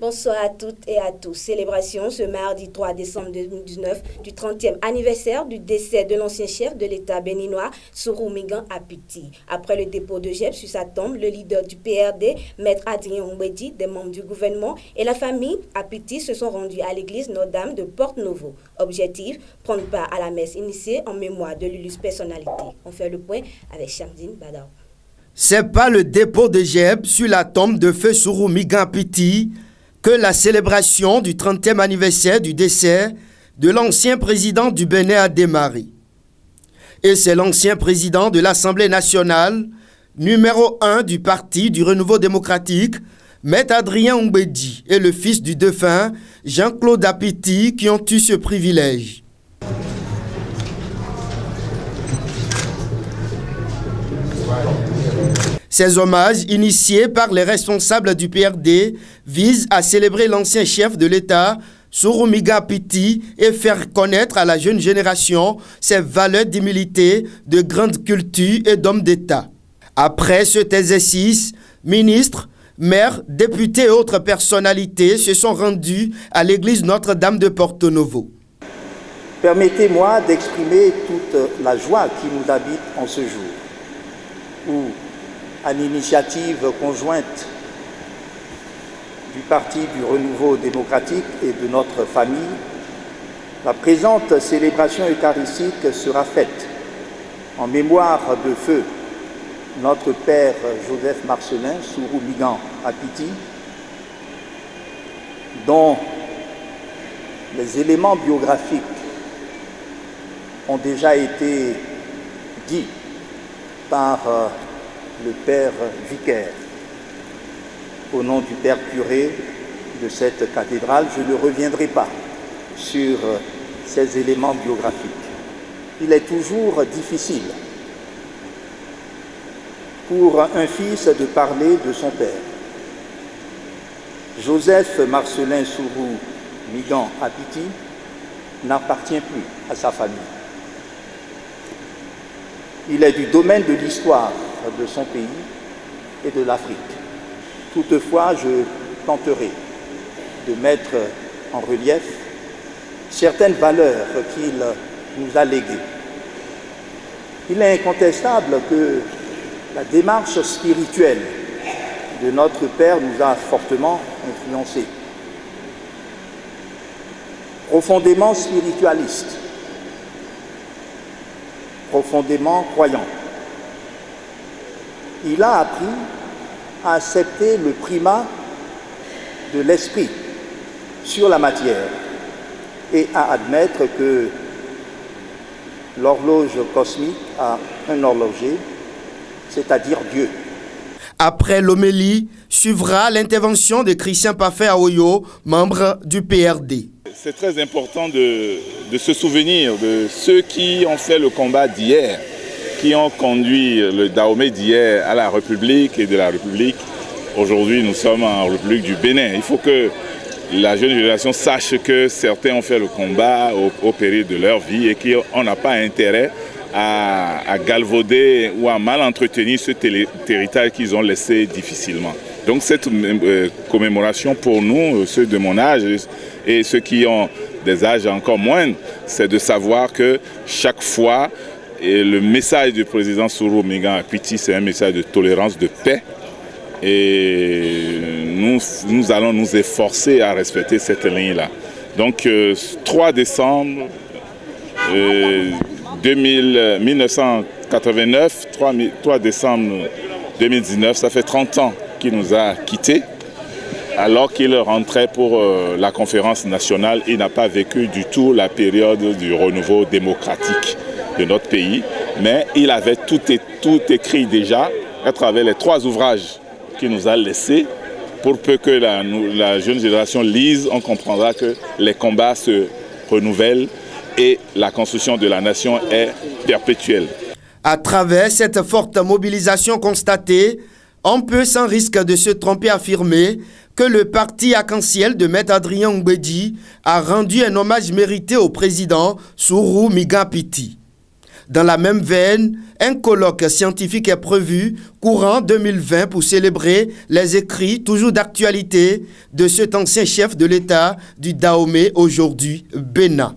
Bonsoir à toutes et à tous. Célébration ce mardi 3 décembre 2019 du 30e anniversaire du décès de l'ancien chef de l'État béninois, Sourou Migan Apiti. Après le dépôt de GEP sur sa tombe, le leader du PRD, Maître Adrien Oumbedi, des membres du gouvernement et la famille Apiti se sont rendus à l'église Notre-Dame de Porte-Novo. Objectif, prendre part à la messe initiée en mémoire de l'illustre personnalité. On fait le point avec Chamdine Badao. C'est pas le dépôt de GEP sur la tombe de feu Sourou Migan Apiti que la célébration du 30e anniversaire du décès de l'ancien président du Bénin a démarré. Et c'est l'ancien président de l'Assemblée nationale, numéro 1 du Parti du Renouveau démocratique, Maître Adrien Oumbedi, et le fils du défunt, Jean-Claude Apiti, qui ont eu ce privilège. Ces hommages, initiés par les responsables du PRD, visent à célébrer l'ancien chef de l'État, Sourou Migan Apiti, et faire connaître à la jeune génération ses valeurs d'humilité, de grande culture et d'homme d'État. Après cet exercice, ministres, maires, députés et autres personnalités se sont rendus à l'église Notre-Dame de Porte-Novo. Permettez-moi d'exprimer toute la joie qui nous habite en ce jour, où, à l'initiative conjointe du Parti du Renouveau démocratique et de notre famille, la présente célébration eucharistique sera faite en mémoire de feu notre père Joseph Marcelin Sourou Migan Apiti, dont les éléments biographiques ont déjà été dits par le père vicaire. Au nom du père curé de cette cathédrale, je ne reviendrai pas sur ces éléments biographiques. Il est toujours difficile pour un fils de parler de son père. Joseph Marcelin Sourou Migan Apiti n'appartient plus à sa famille. Il est du domaine de l'histoire de son pays et de l'Afrique. Toutefois, je tenterai de mettre en relief certaines valeurs qu'il nous a léguées. Il est incontestable que la démarche spirituelle de notre Père nous a fortement influencés. Profondément spiritualiste, profondément croyant, il a appris à accepter le primat de l'esprit sur la matière et à admettre que l'horloge cosmique a un horloger, c'est-à-dire Dieu. Après l'homélie, suivra l'intervention de Christian Pafé Aoyo, membre du PRD. C'est très important de se souvenir de ceux qui ont fait le combat d'hier, qui ont conduit le Dahomey d'hier à la République et de la République. Aujourd'hui, nous sommes en République du Bénin. Il faut que la jeune génération sache que certains ont fait le combat au péril de leur vie et qu'on n'a pas intérêt à galvauder ou à mal entretenir ce territoire qu'ils ont laissé difficilement. Donc cette commémoration pour nous, ceux de mon âge et ceux qui ont des âges encore moindres, c'est de savoir que chaque fois, et le message du président Sourou Migan Apiti, c'est un message de tolérance, de paix. Et nous allons nous efforcer à respecter cette ligne-là. Donc 3 décembre 1989, 3 décembre 2019, ça fait 30 ans qu'il nous a quittés. Alors qu'il rentrait pour la conférence nationale, il n'a pas vécu du tout la période du renouveau démocratique de notre pays, mais il avait tout écrit déjà à travers les 3 ouvrages qu'il nous a laissés. Pour peu que la jeune génération lise, on comprendra que les combats se renouvellent et la construction de la nation est perpétuelle. À travers cette forte mobilisation constatée, on peut sans risque de se tromper affirmer que le parti arc-en-ciel de Maître Adrien Oumbedi a rendu un hommage mérité au président Sourou Migan Apiti. Dans la même veine, un colloque scientifique est prévu courant 2020 pour célébrer les écrits toujours d'actualité de cet ancien chef de l'État du Dahomey, aujourd'hui Bénin.